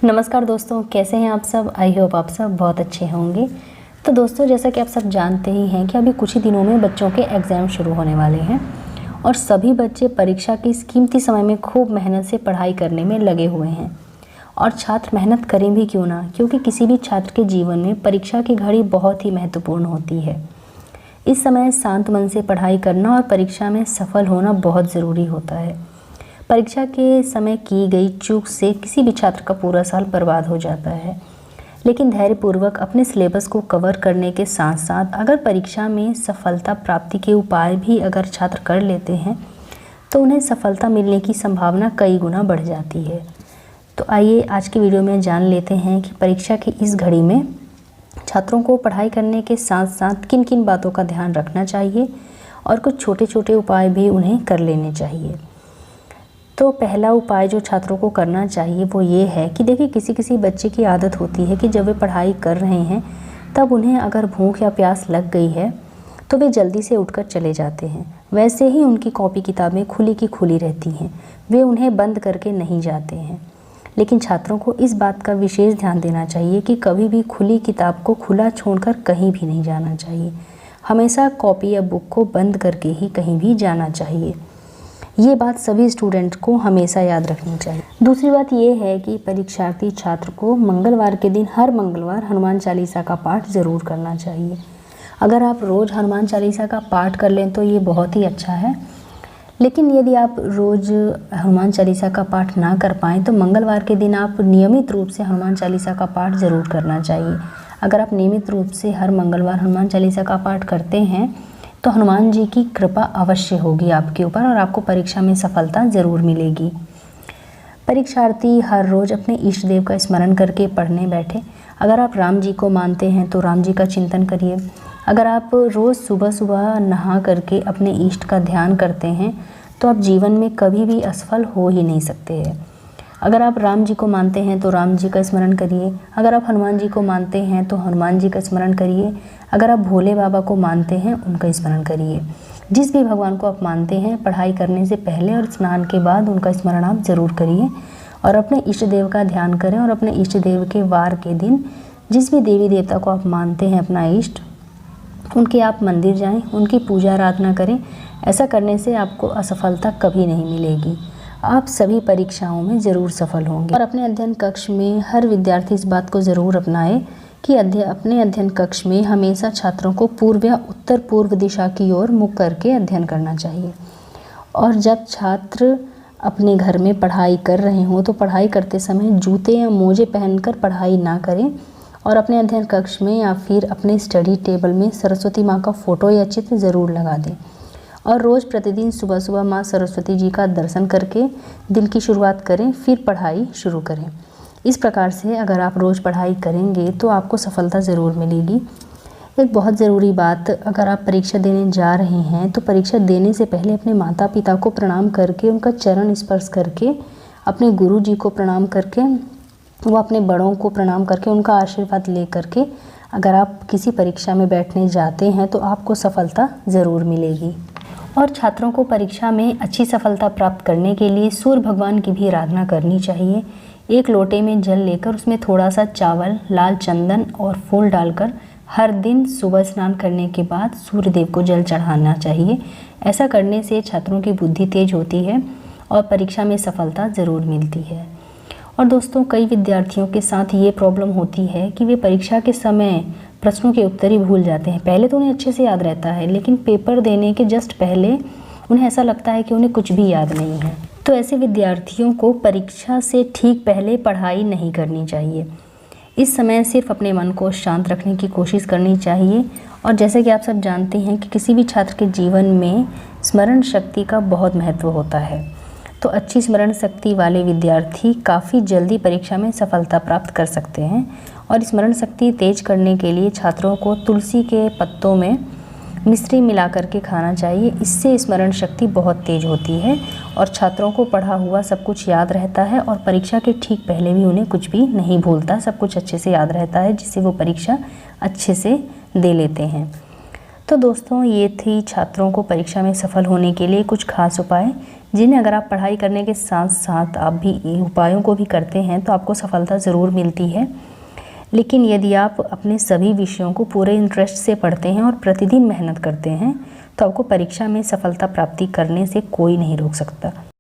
नमस्कार दोस्तों, कैसे हैं आप सब। आई होप आप सब बहुत अच्छे होंगे। तो दोस्तों, जैसा कि आप सब जानते ही हैं कि अभी कुछ ही दिनों में बच्चों के एग्ज़ाम शुरू होने वाले हैं और सभी बच्चे परीक्षा के इस कीमती समय में खूब मेहनत से पढ़ाई करने में लगे हुए हैं। और छात्र मेहनत करें भी क्यों ना, क्योंकि किसी भी छात्र के जीवन में परीक्षा की घड़ी बहुत ही महत्वपूर्ण होती है। इस समय शांत मन से पढ़ाई करना और परीक्षा में सफल होना बहुत ज़रूरी होता है। परीक्षा के समय की गई चूक से किसी भी छात्र का पूरा साल बर्बाद हो जाता है। लेकिन धैर्यपूर्वक अपने सिलेबस को कवर करने के साथ साथ अगर परीक्षा में सफलता प्राप्ति के उपाय भी अगर छात्र कर लेते हैं तो उन्हें सफलता मिलने की संभावना कई गुना बढ़ जाती है। तो आइए आज की वीडियो में जान लेते हैं कि परीक्षा की इस घड़ी में छात्रों को पढ़ाई करने के साथ साथ किन किन बातों का ध्यान रखना चाहिए और कुछ छोटे छोटे उपाय भी उन्हें कर लेने चाहिए। तो पहला उपाय जो छात्रों को करना चाहिए वो ये है कि देखिए, किसी किसी बच्चे की आदत होती है कि जब वे पढ़ाई कर रहे हैं तब उन्हें अगर भूख या प्यास लग गई है तो वे जल्दी से उठकर चले जाते हैं। वैसे ही उनकी कॉपी किताबें खुली की खुली रहती हैं, वे उन्हें बंद करके नहीं जाते हैं। लेकिन छात्रों को इस बात का विशेष ध्यान देना चाहिए कि कभी भी खुली किताब को खुला छोड़कर कहीं भी नहीं जाना चाहिए। हमेशा कॉपी या बुक को बंद करके ही कहीं भी जाना चाहिए। ये बात सभी स्टूडेंट को हमेशा याद रखनी चाहिए। दूसरी बात ये है कि परीक्षार्थी छात्र को मंगलवार के दिन हर मंगलवार हनुमान चालीसा का पाठ ज़रूर करना चाहिए। अगर आप रोज़ हनुमान चालीसा का पाठ कर लें तो ये बहुत ही अच्छा है। लेकिन यदि आप रोज़ हनुमान चालीसा का पाठ ना कर पाएँ तो मंगलवार के दिन आप नियमित रूप से हनुमान चालीसा का पाठ ज़रूर करना चाहिए। अगर आप नियमित रूप से हर मंगलवार हनुमान चालीसा का पाठ करते हैं तो हनुमान जी की कृपा अवश्य होगी आपके ऊपर और आपको परीक्षा में सफलता ज़रूर मिलेगी। परीक्षार्थी हर रोज़ अपने इष्ट देव का स्मरण करके पढ़ने बैठे। अगर आप राम जी को मानते हैं तो राम जी का चिंतन करिए। अगर आप रोज़ सुबह सुबह नहा करके अपने इष्ट का ध्यान करते हैं तो आप जीवन में कभी भी असफल हो ही नहीं सकते हैं। अगर आप राम जी को मानते हैं तो राम जी का स्मरण करिए। अगर आप हनुमान जी को मानते हैं तो हनुमान जी का स्मरण करिए। अगर आप भोले बाबा को मानते हैं उनका स्मरण करिए। जिस भी भगवान को आप मानते हैं, पढ़ाई करने से पहले और स्नान के बाद उनका स्मरण आप ज़रूर करिए और अपने इष्ट देव का ध्यान करें। और अपने इष्ट देव के वार के दिन जिस भी देवी देवता को आप मानते हैं अपना इष्ट, उनके आप मंदिर जाएं, उनकी पूजा आराधना करें। ऐसा करने से आपको असफलता कभी नहीं मिलेगी। आप सभी परीक्षाओं में ज़रूर सफल होंगे। और अपने अध्ययन कक्ष में हर विद्यार्थी इस बात को ज़रूर अपनाए कि अपने अध्ययन कक्ष में हमेशा छात्रों को पूर्व या उत्तर पूर्व दिशा की ओर मुख करके अध्ययन करना चाहिए। और जब छात्र अपने घर में पढ़ाई कर रहे हों तो पढ़ाई करते समय जूते या मोजे पहनकर पढ़ाई ना करें और अपने अध्ययन कक्ष में या फिर अपने स्टडी टेबल में सरस्वती माँ का फ़ोटो या चित्र ज़रूर लगा दें। और रोज़ प्रतिदिन सुबह सुबह माँ सरस्वती जी का दर्शन करके दिन की शुरुआत करें, फिर पढ़ाई शुरू करें। इस प्रकार से अगर आप रोज़ पढ़ाई करेंगे तो आपको सफलता ज़रूर मिलेगी। एक बहुत ज़रूरी बात, अगर आप परीक्षा देने जा रहे हैं तो परीक्षा देने से पहले अपने माता पिता को प्रणाम करके, उनका चरण स्पर्श करके, अपने गुरु जी को प्रणाम करके, वो अपने बड़ों को प्रणाम करके उनका आशीर्वाद ले करके अगर आप किसी परीक्षा में बैठने जाते हैं तो आपको सफलता ज़रूर मिलेगी। और छात्रों को परीक्षा में अच्छी सफलता प्राप्त करने के लिए सूर्य भगवान की भी आराधना करनी चाहिए। एक लोटे में जल लेकर उसमें थोड़ा सा चावल, लाल चंदन और फूल डालकर हर दिन सुबह स्नान करने के बाद सूर्य देव को जल चढ़ाना चाहिए। ऐसा करने से छात्रों की बुद्धि तेज होती है और परीक्षा में सफलता ज़रूर मिलती है। और दोस्तों, कई विद्यार्थियों के साथ ये प्रॉब्लम होती है कि वे परीक्षा के समय प्रश्नों के उत्तर ही भूल जाते हैं। पहले तो उन्हें अच्छे से याद रहता है, लेकिन पेपर देने के जस्ट पहले उन्हें ऐसा लगता है कि उन्हें कुछ भी याद नहीं है। तो ऐसे विद्यार्थियों को परीक्षा से ठीक पहले पढ़ाई नहीं करनी चाहिए। इस समय सिर्फ अपने मन को शांत रखने की कोशिश करनी चाहिए। और जैसे कि आप सब जानते हैं कि किसी भी छात्र के जीवन में स्मरण शक्ति का बहुत महत्व होता है। तो अच्छी स्मरण शक्ति वाले विद्यार्थी काफ़ी जल्दी परीक्षा में सफलता प्राप्त कर सकते हैं। और स्मरण शक्ति तेज करने के लिए छात्रों को तुलसी के पत्तों में मिश्री मिला करके खाना चाहिए। इससे स्मरण शक्ति बहुत तेज होती है और छात्रों को पढ़ा हुआ सब कुछ याद रहता है और परीक्षा के ठीक पहले भी उन्हें कुछ भी नहीं भूलता, सब कुछ अच्छे से याद रहता है, जिससे वो परीक्षा अच्छे से दे लेते हैं। तो दोस्तों, ये थी छात्रों को परीक्षा में सफल होने के लिए कुछ खास उपाय। जिन्हें अगर आप पढ़ाई करने के साथ साथ आप भी इन उपायों को भी करते हैं तो आपको सफलता ज़रूर मिलती है। लेकिन यदि आप अपने सभी विषयों को पूरे इंटरेस्ट से पढ़ते हैं और प्रतिदिन मेहनत करते हैं तो आपको परीक्षा में सफलता प्राप्ति करने से कोई नहीं रोक सकता।